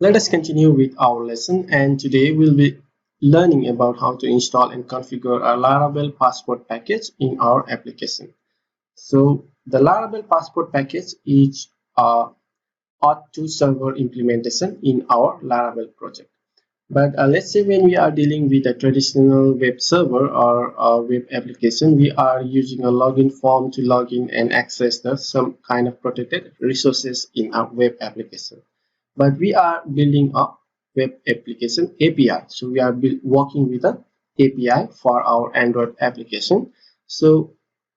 Let us continue with our lesson, and today we'll be learning about how to install and configure a Laravel Passport package in our application. So the Laravel Passport package is a auth2 server implementation in our Laravel project. But let's say when we are dealing with a traditional web server or a web application, we are using a login form to log in and access some kind of protected resources in our web application. But we are building a web application API. So we are working with an API for our Android application. So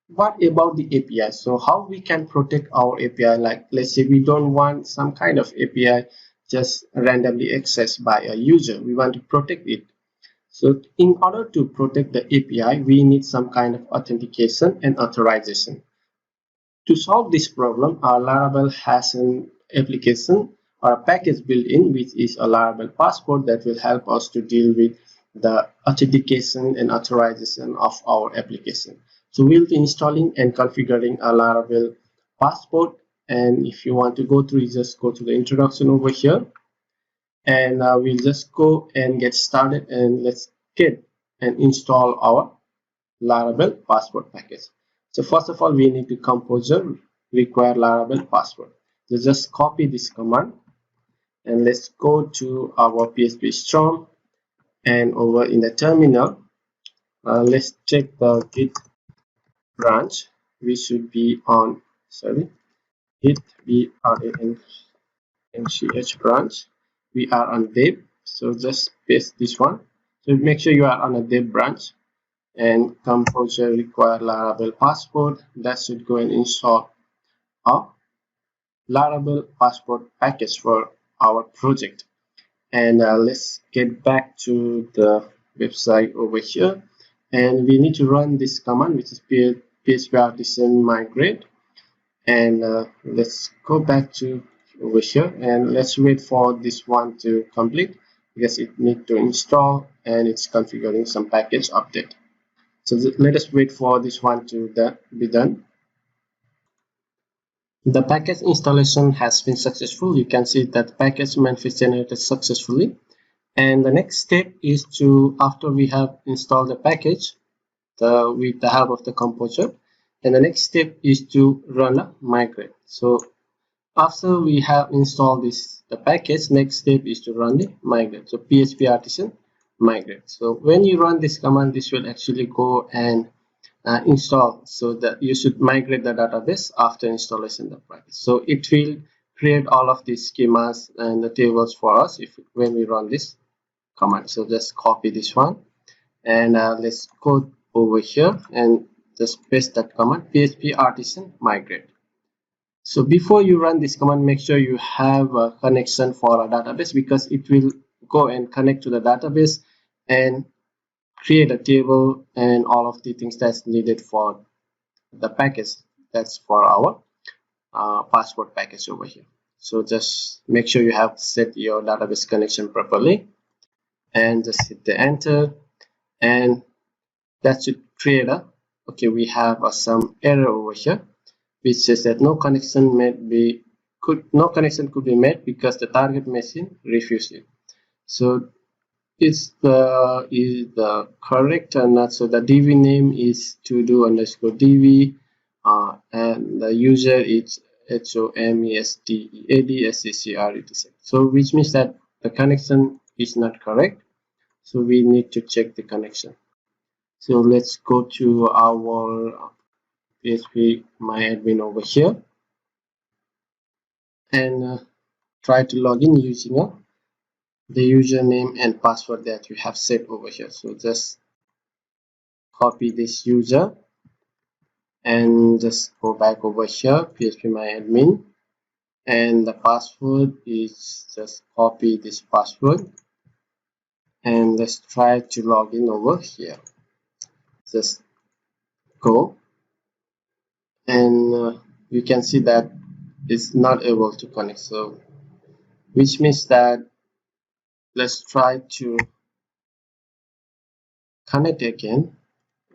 what about the API? So how we can protect our API? Like let's say we don't want some kind of API just randomly accessed by a user. We want to protect it. So in order to protect the API, we need some kind of authentication and authorization. To solve this problem, our Laravel has an application or a package built in, which is a Laravel Passport that will help us to deal with the authentication and authorization of our application. So we'll be installing and configuring a Laravel Passport. And if you want to go through, just go to the introduction over here. And we'll just go and get started, and let's get and install our Laravel Passport package. So first of all, we need to composer require Laravel Passport. So just copy this command and let's go to our PHP storm, and over in the terminal, let's check the git branch. We should be on, git branch. We are on dev, so just paste this one. So make sure you are on a dev branch, and composer require Laravel Passport. That should go and install a Laravel Passport package for our project. And let's get back to the website over here, and we need to run this command, which is php artisan migrate. And let's go back to over here, and let's wait for this one to complete because it needs to install and it's configuring some package update. So let us wait for this one to be done. The package installation has been successful. You can see that the package manifest generated successfully. And the next step is to, after we have installed the package with the help of the composer, and the next step is to run a migrate. So after we have installed the package, next step is to run the migrate. So php artisan migrate. So when you run this command, this will actually go and install, so that you should migrate the database after installation of the package. So it will create all of these schemas and the tables for us when we run this command. So just copy this one, and let's go over here and just paste that command, php artisan migrate. So before you run this command, make sure you have a connection for a database, because it will go and connect to the database and create a table and all of the things that's needed for the package that's for our passport package over here. So just make sure you have set your database connection properly, and just hit the enter, and that should create okay, we have some error over here which says that no connection could be made because the target machine refused it. So is the correct or not? So the dv name is todo_dv, and the user is HOMESTEADSCCRET. So which means that the connection is not correct. So we need to check the connection. So let's go to our PHP myadmin over here, and try to log in using the username and password that you have set over here. So just copy this user and just go back over here, PHP myadmin, and the password is just copy this password, and let's try to log in over here. Just go, and you can see that it's not able to connect, so which means that let's try to connect again.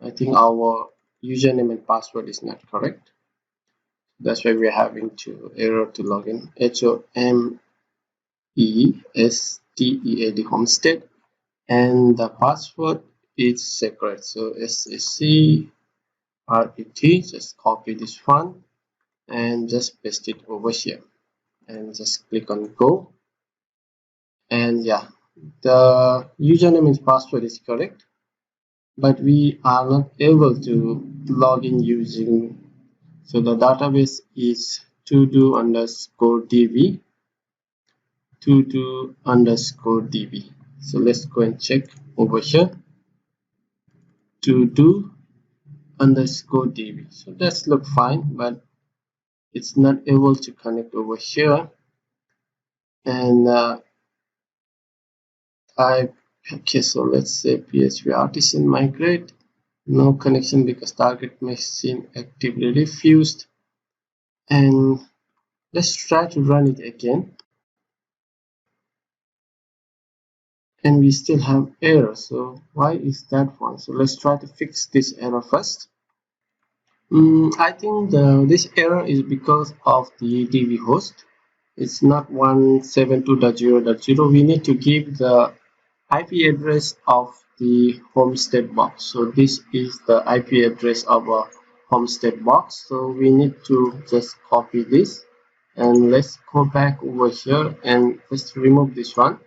I think our username and password is not correct. That's why we're having to error to log in. the homestead, and the password is secret. So SSCRET, just copy this one and just paste it over here and just click on go. And yeah, the username and password is correct, but we are not able to log in using, so the database is todo_db, todo_db. So let's go and check over here, todo_db. So that's look fine, but it's not able to connect over here. And okay, so let's say PHP artisan migrate, no connection because target machine actively refused. And let's try to run it again, and we still have error. So why is that one? So let's try to fix this error first. I think this error is because of the DB host. It's not 172.0.0. We need to give the IP address of the homestead box. So this is the IP address of a homestead box. So we need to just copy this, and let's go back over here and just remove this one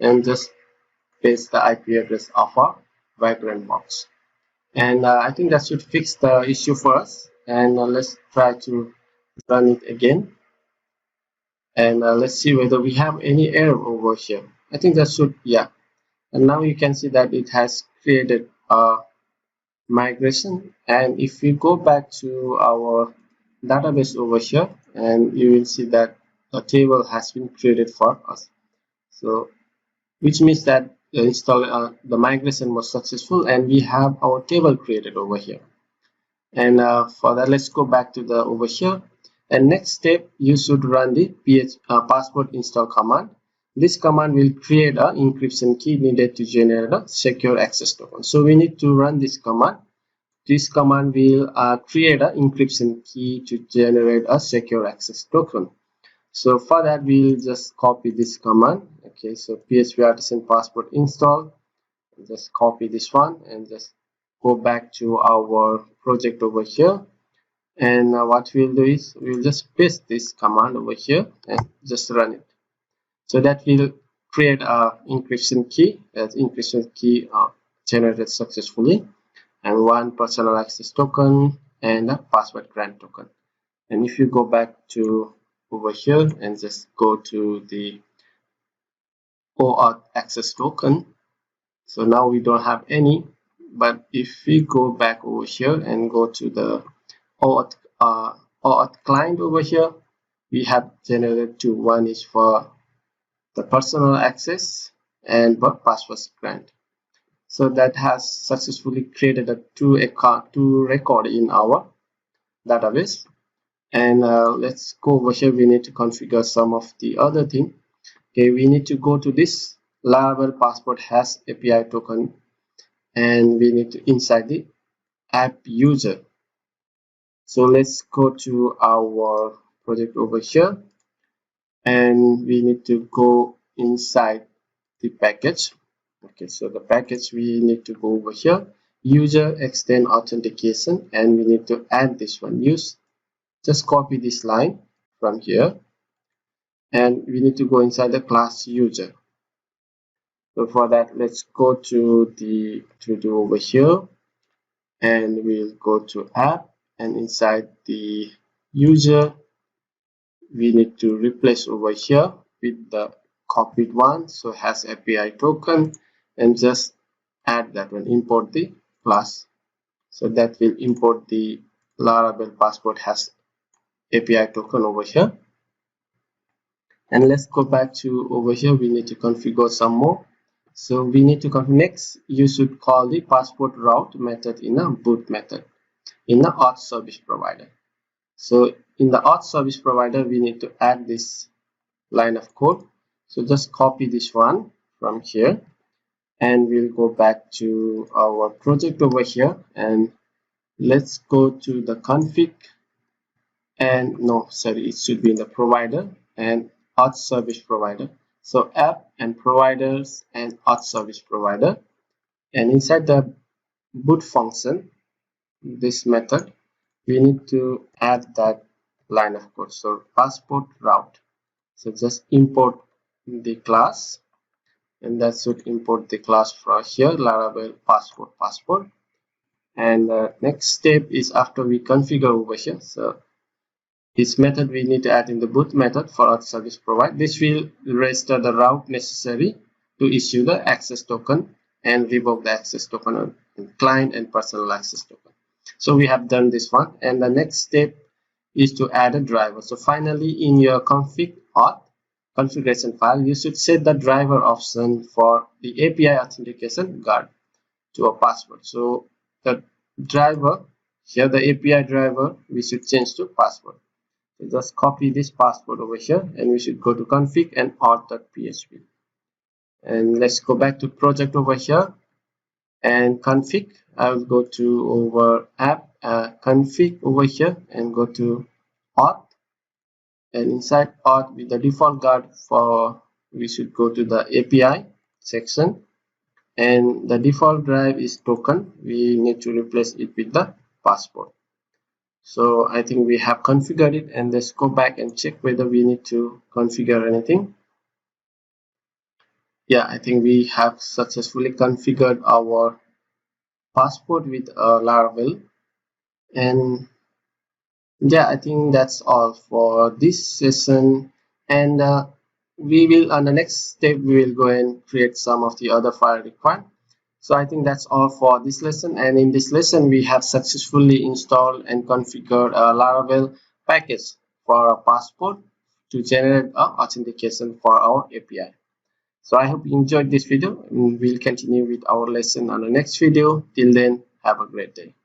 and just paste the IP address of our Vagrant box. And I think that should fix the issue for us. And let's try to run it again, and let's see whether we have any error over here. I think that should, yeah. And now you can see that it has created a migration. And if we go back to our database over here, and you will see that a table has been created for us. So which means that the migration was successful and we have our table created over here. And for that, let's go back to the over here, and next step you should run the passport install command. This command will create an encryption key needed to generate a secure access token. So we need to run this command. This command will create an encryption key to generate a secure access token. So for that, we'll just copy this command. Okay, so PHP artisan passport install, just copy this one and just go back to our project over here. And what we'll do is we'll just paste this command over here and just run it. So that will create a encryption key, as encryption key generated successfully, and one personal access token and a password grant token. And if you go back to over here and just go to the OAuth access token, so now we don't have any. But if we go back over here and go to the OAuth client over here, we have generated two. One is for the personal access and password grant. So that has successfully created a two record in our database. And let's go over here. We need to configure some of the other thing. Okay, we need to go to this Laravel Passport has API token, and we need to inside the app user. So let's go to our project over here, and we need to go inside the package. Okay, so the package, we need to go over here, user extend authentication, and we need to add this one, use. Just copy this line from here, and we need to go inside the class user. So for that, let's go to the to-do over here, and we'll go to app, and inside the user we need to replace over here with the copied one, so has API token, and just add that one, import the class. So that will import the Laravel Passport has API token over here. And let's go back to over here. We need to configure some more. So we need to configure, next you should call the passport route method in a boot method in the auth service provider. So in the auth service provider, we need to add this line of code. So just copy this one from here, and we'll go back to our project over here, and let's go to the config, and no, sorry, it should be in the provider and auth service provider. So app and providers and auth service provider, and inside the boot function, this method, we need to add that line of code. So passport route, so just import the class, and that should import the class from here, Laravel passport. And the next step is after we configure over here, so this method we need to add in the boot method for our service provide. This will register the route necessary to issue the access token and revoke the access token on client and personal access token. So we have done this one, and the next step is to add a driver. So finally, in your config auth configuration file, you should set the driver option for the API authentication guard to a password. So the driver here, the API driver, we should change to password. So just copy this password over here, and we should go to config and auth.php. And let's go back to project over here and config. I will go to over app config over here and go to auth, and inside auth with the default guard for, we should go to the API section, and the default drive is token. We need to replace it with the passport. So I think we have configured it, and let's go back and check whether we need to configure anything. Yeah, I think we have successfully configured our passport with Laravel. And yeah, I think that's all for this session, and we will, on the next step, we will go and create some of the other file required. So I think that's all for this lesson, and in this lesson we have successfully installed and configured a Laravel package for a passport to generate authentication for our API. So I hope you enjoyed this video, and we'll continue with our lesson on the next video. Till then, have a great day.